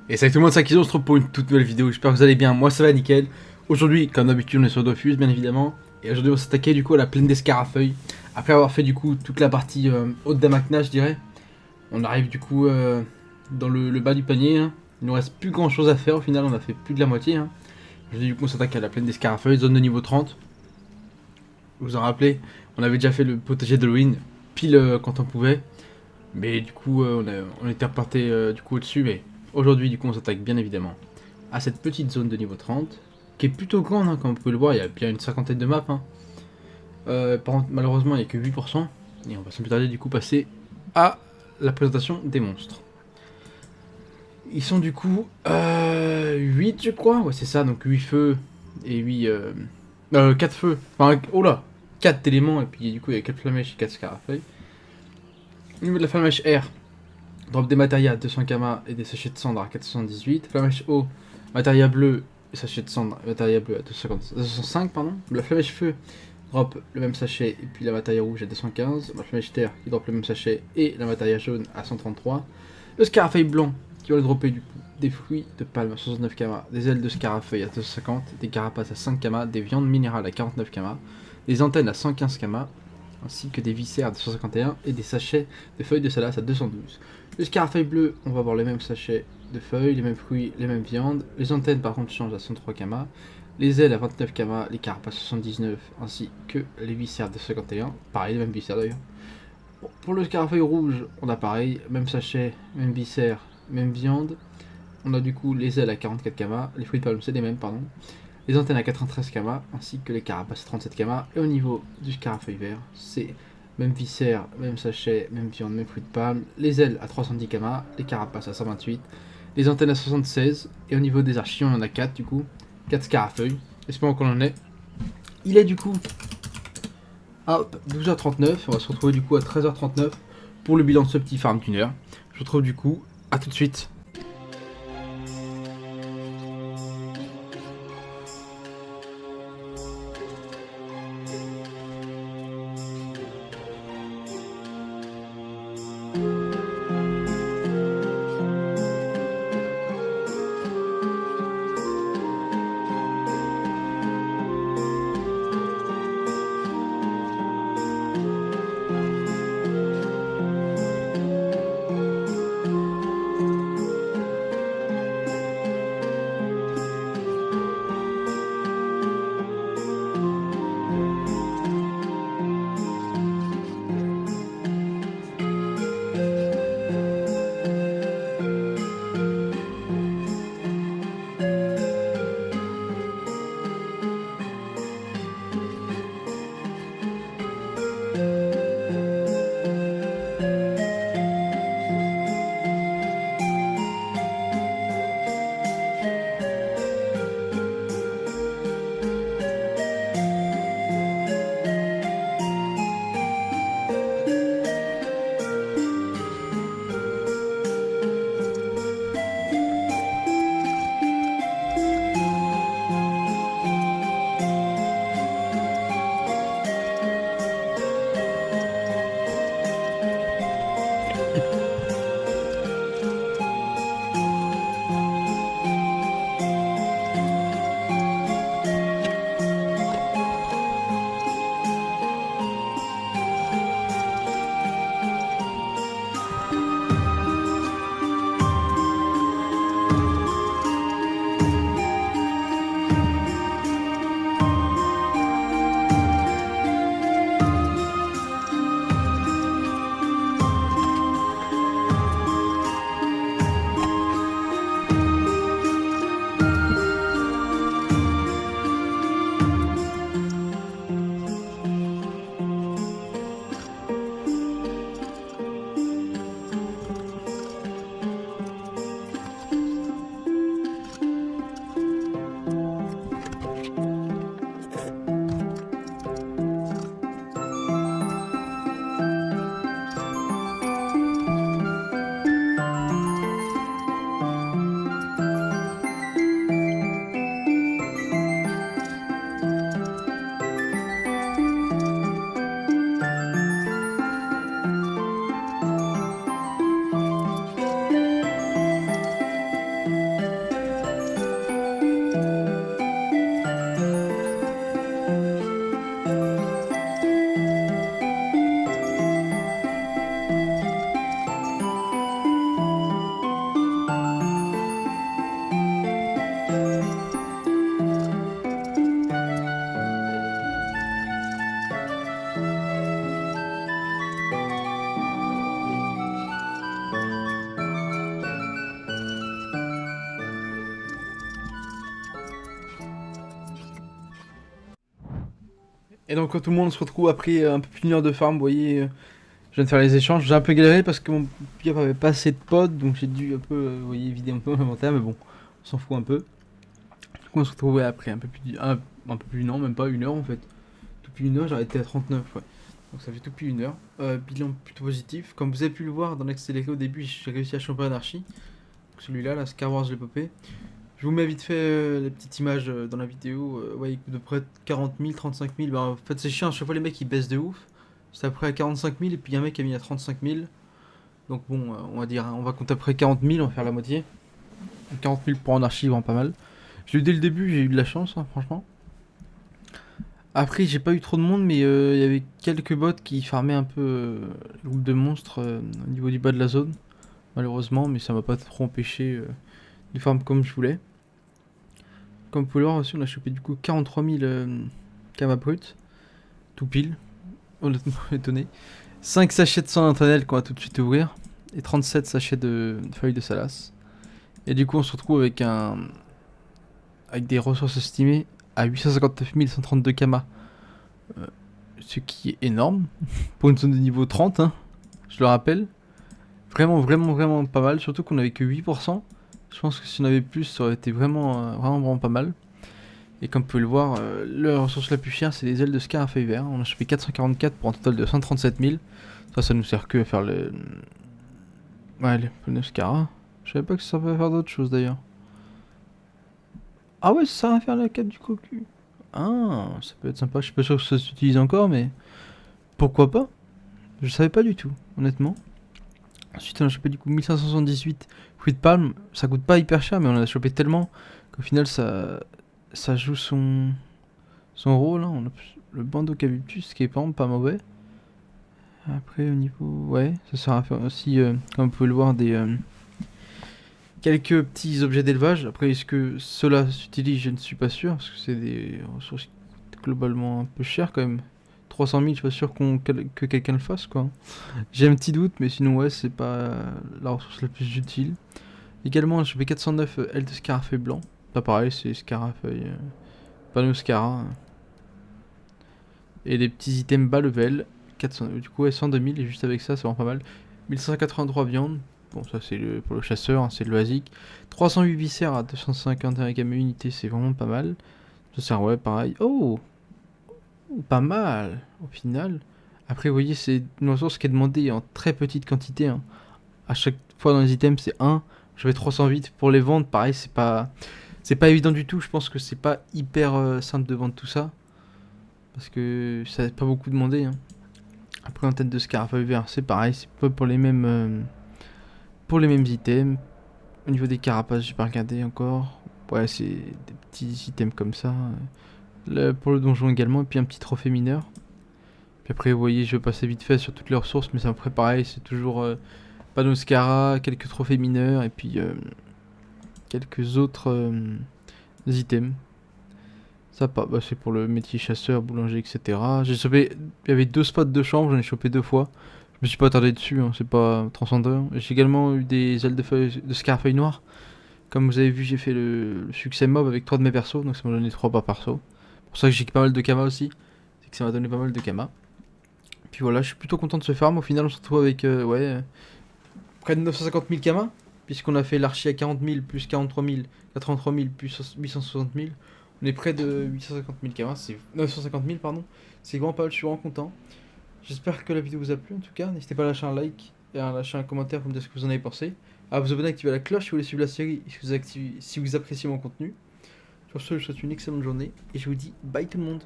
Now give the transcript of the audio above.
Et salut tout le monde, c'est Akizo, on se retrouve pour une toute nouvelle vidéo, j'espère que vous allez bien, moi ça va nickel. Aujourd'hui, comme d'habitude, on est sur Dofus, bien évidemment. Et aujourd'hui, on va s'attaquer du coup à la plaine des Scarafeuilles. Après avoir fait du coup toute la partie haute d'Amakna, je dirais. On arrive du coup dans le bas du panier, hein. Il nous reste plus grand chose à faire, au final on a fait plus de la moitié, hein. Aujourd'hui, du coup, on s'attaque à la plaine des Scarafeuilles, zone de niveau 30. Vous vous en rappelez, on avait déjà fait le potager d'Halloween, pile quand on pouvait. Mais du coup, on était reparté du coup au-dessus, mais aujourd'hui, du coup, on s'attaque bien évidemment à cette petite zone de niveau 30, qui est plutôt grande, hein, comme vous pouvez le voir, il y a bien une cinquantaine de maps. Hein. Par contre, malheureusement, il n'y a que 8%, et on va sans plus tarder, du coup, passer à la présentation des monstres. Ils sont du coup 8, je crois, ouais, c'est ça, donc 8 feux et 8. 4 feux, enfin, oh là, 4 éléments, et puis du coup, il y a 4 flamèches et 4 scarafeuilles. Au niveau de la flamèche R, drop des matérias à 200 kama et des sachets de cendre à 478. Flamèche O, matérias bleu et sachet de cendre, matérias bleu à 205, pardon. La flamèche feu drop le même sachet et puis la matérias rouge à 215. La flamèche terre qui drop le même sachet et la matérias jaune à 133. Le scarafeuille blanc qui va le dropper du coup des fruits de palme à 69 kama, des ailes de scarafeuille à 250, des carapaces à 5 kama, des viandes minérales à 49 kama, des antennes à 115 kama, ainsi que des viscères à 251 et des sachets de feuilles de salace à 212. Le scarafeuille bleu, on va avoir les mêmes sachets de feuilles, les mêmes fruits, les mêmes viandes. Les antennes par contre changent à 103 kama. Les ailes à 29 kama, les carapaces à 79, ainsi que les viscères de 51. Pareil, les mêmes viscères d'ailleurs. Bon, pour le scarafeuille rouge, on a pareil, même sachet, même viscères, même viande. On a du coup les ailes à 44 kama, les fruits de palme c'est les mêmes, pardon. Les antennes à 93 kama, ainsi que les carapaces à 37 kama. Et au niveau du scarafeuille vert, c'est même viscère, même sachet, même viande, même fruits de palme. Les ailes à 310 kama, les carapaces à 128, les antennes à 76. Et au niveau des archivons, on en a 4 du coup. 4 scarafeuilles. Espérons qu'on en ait. Il est du coup à 12h39. On va se retrouver du coup à 13h39 pour le bilan de ce petit farm tuner. Je vous retrouve du coup à tout de suite. Et donc quand tout le monde se retrouve après un peu plus d'une heure de farm, vous voyez, je viens de faire les échanges. J'ai un peu galéré parce que mon piaf avait pas assez de pods, donc j'ai dû un peu, vous voyez, vider un peu mon inventaire, mais bon, on s'en fout un peu. Du coup on se retrouvait après un peu plus, non, même pas une heure en fait. Tout depuis une heure, j'ai arrêté à 39, ouais. Donc ça fait tout depuis une heure. Bilan plutôt positif. Comme vous avez pu le voir dans l'accéléré au début, j'ai réussi à choper un archi. Celui-là, la Scar Wars, je l'ai popé. Je vous mets vite fait les petites images dans la vidéo. Ouais, il coûte de près de 40 000, 35 000. Bah, en fait, c'est chiant, à chaque fois les mecs ils baissent de ouf. C'est après à 45 000 et puis il y a un mec qui a mis à 35 000. Donc bon, on va dire, hein, on va compter après 40 000, on va faire la moitié. 40 000 pour un archi, vraiment pas mal. J'ai eu dès le début, j'ai eu de la chance, hein, franchement. Après, j'ai pas eu trop de monde, mais il y avait quelques bots qui farmaient un peu le groupe de monstres au niveau du bas de la zone, malheureusement, mais ça m'a pas trop empêché de farm comme je voulais. Comme vous pouvez le voir aussi, on a chopé du coup 43 000 kamas brut, tout pile, honnêtement étonné. 5 sachets de sang internel qu'on va tout de suite ouvrir, et 37 sachets de feuilles de salas. Et du coup, on se retrouve avec des ressources estimées à 859 132 kamas. Ce qui est énorme pour une zone de niveau 30, hein, je le rappelle. Vraiment, vraiment, vraiment pas mal. Surtout qu'on avait que 8%. Je pense que si on avait plus, ça aurait été vraiment pas mal. Et comme vous pouvez le voir, la ressource la plus chère, c'est les ailes de Scar à feuilles vertes. On a chopé 444 pour un total de 137 000. Ça nous sert que à faire le. Ouais, le pneus Scar. Je savais pas que ça servait à faire d'autres choses d'ailleurs. Ah ouais, ça sert à faire la quête du cocu. Ah, ça peut être sympa. Je suis pas sûr que ça s'utilise encore, mais pourquoi pas? Je savais pas du tout, honnêtement. Ensuite, on a chopé du coup 1578 fruits de palme. Ça coûte pas hyper cher, mais on en a chopé tellement qu'au final, ça joue son rôle. Hein. On a le bandeau cabutus qui est pas mauvais. Après, au niveau. Ouais, ça sert à faire aussi, comme vous pouvez le voir, quelques petits objets d'élevage. Après, est-ce que cela s'utilise? Je ne suis pas sûr, parce que c'est des ressources qui coûtent globalement un peu cher quand même. 300 000, je suis pas sûr que quelqu'un le fasse, quoi. J'ai un petit doute, mais sinon, ouais, c'est pas la ressource la plus utile. Également, j'ai chopé 409 ailes de scarafeuille blanc. Pas pareil, c'est scarafeuille. Panneau scara. Et des petits items bas level. 400, du coup, ouais, 102 000, et juste avec ça, c'est vraiment pas mal. 1583 viande. Bon, ça, c'est pour le chasseur, hein, c'est le basique. 308 viscères à 251 km unité, c'est vraiment pas mal. Ça sert, ouais, pareil. Oh! Pas mal, au final. Après, vous voyez, c'est une ressource qui est demandée en très petite quantité. Hein. À chaque fois dans les items, c'est 1. Je vais 308 pour les vendre. Pareil, c'est pas évident du tout. Je pense que c'est pas hyper simple de vendre tout ça. Parce que ça n'est pas beaucoup demandé. Hein. Après, en tête de scarafeuille vert, c'est pareil. C'est pas pour les mêmes items. Au niveau des carapaces, j'ai pas regardé encore. Ouais, c'est des petits items comme ça. Là, pour le donjon également. Et puis un petit trophée mineur. Puis après, vous voyez, je vais passer vite fait sur toutes les ressources, mais ça me ferait pareil, c'est toujours Panoscara, quelques trophées mineurs, et puis quelques autres items. Ça, bah, c'est pour le métier chasseur, boulanger, etc. J'ai chopé, il y avait 2 spots de chambre, j'en ai chopé 2 fois. Je me suis pas attardé dessus, hein, c'est pas transcendant. J'ai également eu des ailes de scarfeuille noire. Comme vous avez vu, j'ai fait le succès mob avec 3 de mes persos, donc ça m'a donné 3 par perso. C'est pour ça que j'ai pas mal de kamas aussi, c'est que ça m'a donné pas mal de kamas. Puis voilà, je suis plutôt content de ce farm. Au final, on se retrouve avec près de 950 000 kamas, puisqu'on a fait l'archi à 40 000, plus 43 000, 83 000, plus 860 000. On est près de 850 000 kamas, c'est 950 000, pardon. C'est vraiment pas mal, je suis vraiment content. J'espère que la vidéo vous a plu en tout cas. N'hésitez pas à lâcher un like et à lâcher un commentaire pour me dire ce que vous en avez pensé. À vous abonner, activer la cloche si vous voulez suivre la série et si vous appréciez mon contenu. Sur ce, je vous souhaite une excellente journée et je vous dis bye tout le monde.